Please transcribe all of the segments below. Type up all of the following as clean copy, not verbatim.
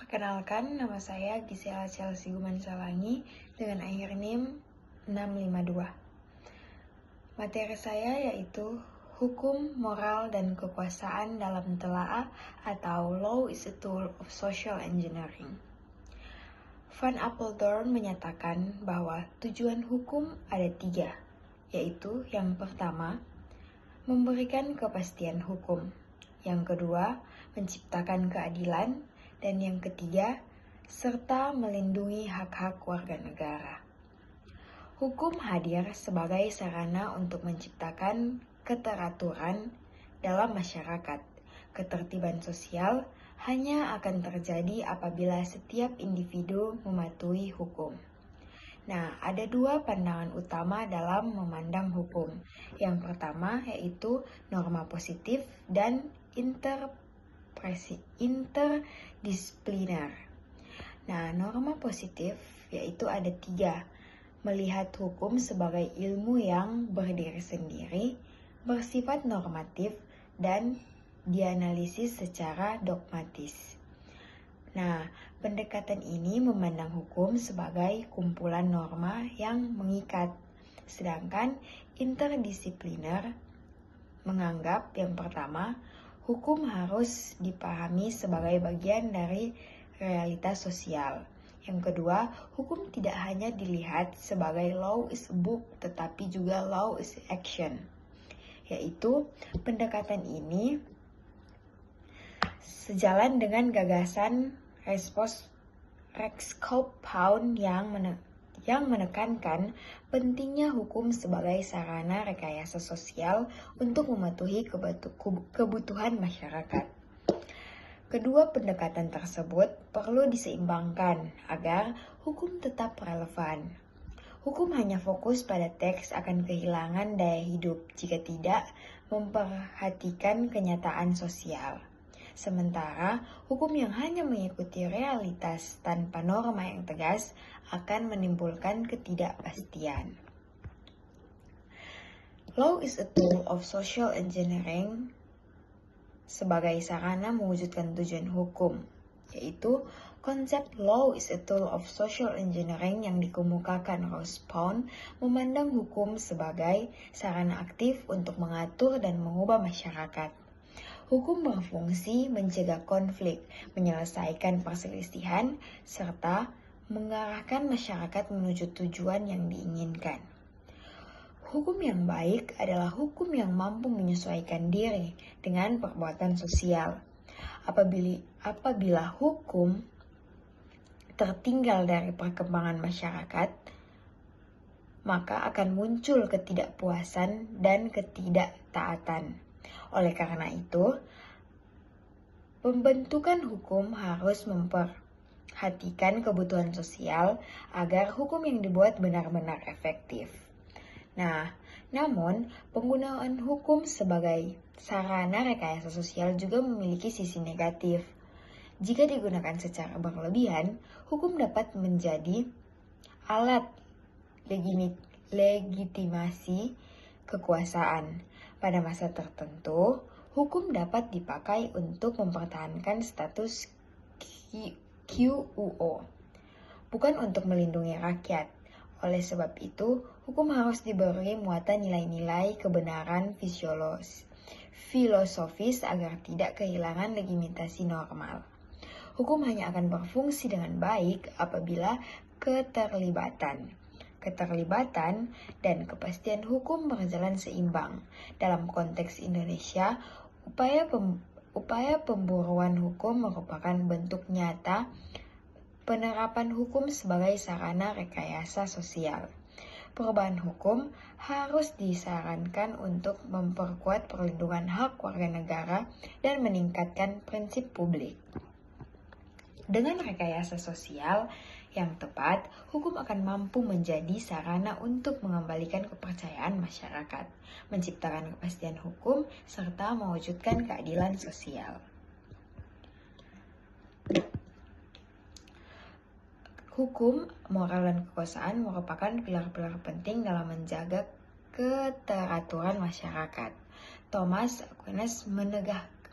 Perkenalkan, nama saya Gisela Chelsea Gumansawangi dengan akhir NIM 652. Materi saya yaitu Hukum, Moral, dan Kekuasaan dalam Telaah atau Law is a Tool of Social Engineering. Van Apeldoorn menyatakan bahwa tujuan hukum ada 3, yaitu yang pertama, memberikan kepastian hukum, yang kedua, menciptakan keadilan, dan yang ketiga, serta melindungi hak-hak warga negara. Hukum hadir sebagai sarana untuk menciptakan keteraturan dalam masyarakat. Ketertiban sosial hanya akan terjadi apabila setiap individu mematuhi hukum. Nah, ada 2 pandangan utama dalam memandang hukum. Yang pertama yaitu norma positif dan interdisipliner. Nah, norma positif yaitu ada 3. Melihat hukum sebagai ilmu yang berdiri sendiri, bersifat normatif, dan dianalisis secara dogmatis. Nah, pendekatan ini memandang hukum sebagai kumpulan norma yang mengikat, sedangkan interdisipliner menganggap yang pertama, hukum harus dipahami sebagai bagian dari realitas sosial. Yang kedua, hukum tidak hanya dilihat sebagai law is a book, tetapi juga law is action. Yaitu, pendekatan ini sejalan dengan gagasan Rex Pound yang menekankan pentingnya hukum sebagai sarana rekayasa sosial untuk mematuhi kebutuhan masyarakat. Kedua pendekatan tersebut perlu diseimbangkan agar hukum tetap relevan. Hukum hanya fokus pada teks akan kehilangan daya hidup jika tidak memperhatikan kenyataan sosial. Sementara, hukum yang hanya mengikuti realitas tanpa norma yang tegas akan menimbulkan ketidakpastian. Law is a tool of social engineering sebagai sarana mewujudkan tujuan hukum, yaitu konsep law is a tool of social engineering yang dikemukakan Ross Pound memandang hukum sebagai sarana aktif untuk mengatur dan mengubah masyarakat. Hukum berfungsi mencegah konflik, menyelesaikan perselisihan, serta mengarahkan masyarakat menuju tujuan yang diinginkan. Hukum yang baik adalah hukum yang mampu menyesuaikan diri dengan perbuatan sosial. Apabila hukum tertinggal dari perkembangan masyarakat, maka akan muncul ketidakpuasan dan ketidaktaatan. Oleh karena itu, pembentukan hukum harus memperhatikan kebutuhan sosial agar hukum yang dibuat benar-benar efektif. Nah, namun penggunaan hukum sebagai sarana rekayasa sosial juga memiliki sisi negatif. Jika digunakan secara berlebihan, hukum dapat menjadi alat legitimasi kekuasaan. Pada masa tertentu, hukum dapat dipakai untuk mempertahankan status quo, bukan untuk melindungi rakyat. Oleh sebab itu, hukum harus diberi muatan nilai-nilai kebenaran filosofis agar tidak kehilangan legitimasi normal. Hukum hanya akan berfungsi dengan baik apabila keterlibatan dan kepastian hukum berjalan seimbang. Dalam konteks Indonesia, upaya pemburuan hukum merupakan bentuk nyata penerapan hukum sebagai sarana rekayasa sosial. Perubahan hukum harus disarankan untuk memperkuat perlindungan hak warga negara dan meningkatkan prinsip publik. Dengan rekayasa sosial yang tepat, hukum akan mampu menjadi sarana untuk mengembalikan kepercayaan masyarakat, menciptakan kepastian hukum, serta mewujudkan keadilan sosial. Hukum, moral, dan kekuasaan merupakan pilar-pilar penting dalam menjaga keteraturan masyarakat. Thomas Aquinas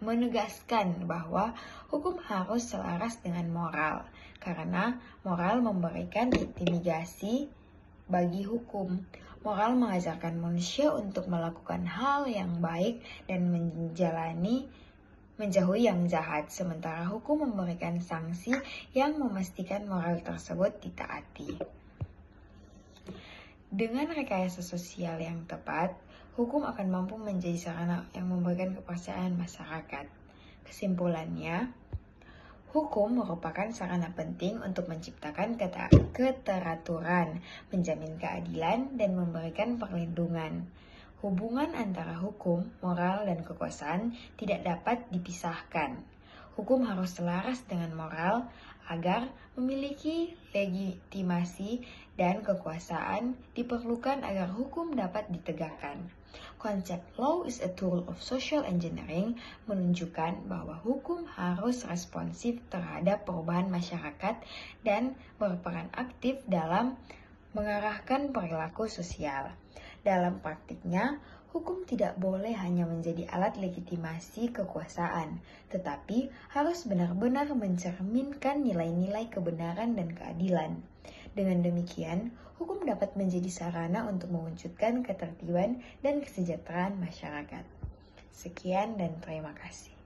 menegaskan bahwa hukum harus selaras dengan moral, karena moral memberikan legitimasi bagi hukum. Moral mengajarkan manusia untuk melakukan hal yang baik dan menjauhi yang jahat, sementara hukum memberikan sanksi yang memastikan moral tersebut ditaati. Dengan rekayasa sosial yang tepat, hukum akan mampu menjadi sarana yang memberikan kepercayaan masyarakat. Kesimpulannya, hukum merupakan sarana penting untuk menciptakan keteraturan, menjamin keadilan, dan memberikan perlindungan. Hubungan antara hukum, moral, dan kekuasaan tidak dapat dipisahkan. Hukum harus selaras dengan moral agar memiliki legitimasi, dan kekuasaan diperlukan agar hukum dapat ditegakkan. Konsep law is a tool of social engineering menunjukkan bahwa hukum harus responsif terhadap perubahan masyarakat dan berperan aktif dalam mengarahkan perilaku sosial. Dalam praktiknya, hukum tidak boleh hanya menjadi alat legitimasi kekuasaan, tetapi harus benar-benar mencerminkan nilai-nilai kebenaran dan keadilan. Dengan demikian, hukum dapat menjadi sarana untuk mewujudkan ketertiban dan kesejahteraan masyarakat. Sekian dan terima kasih.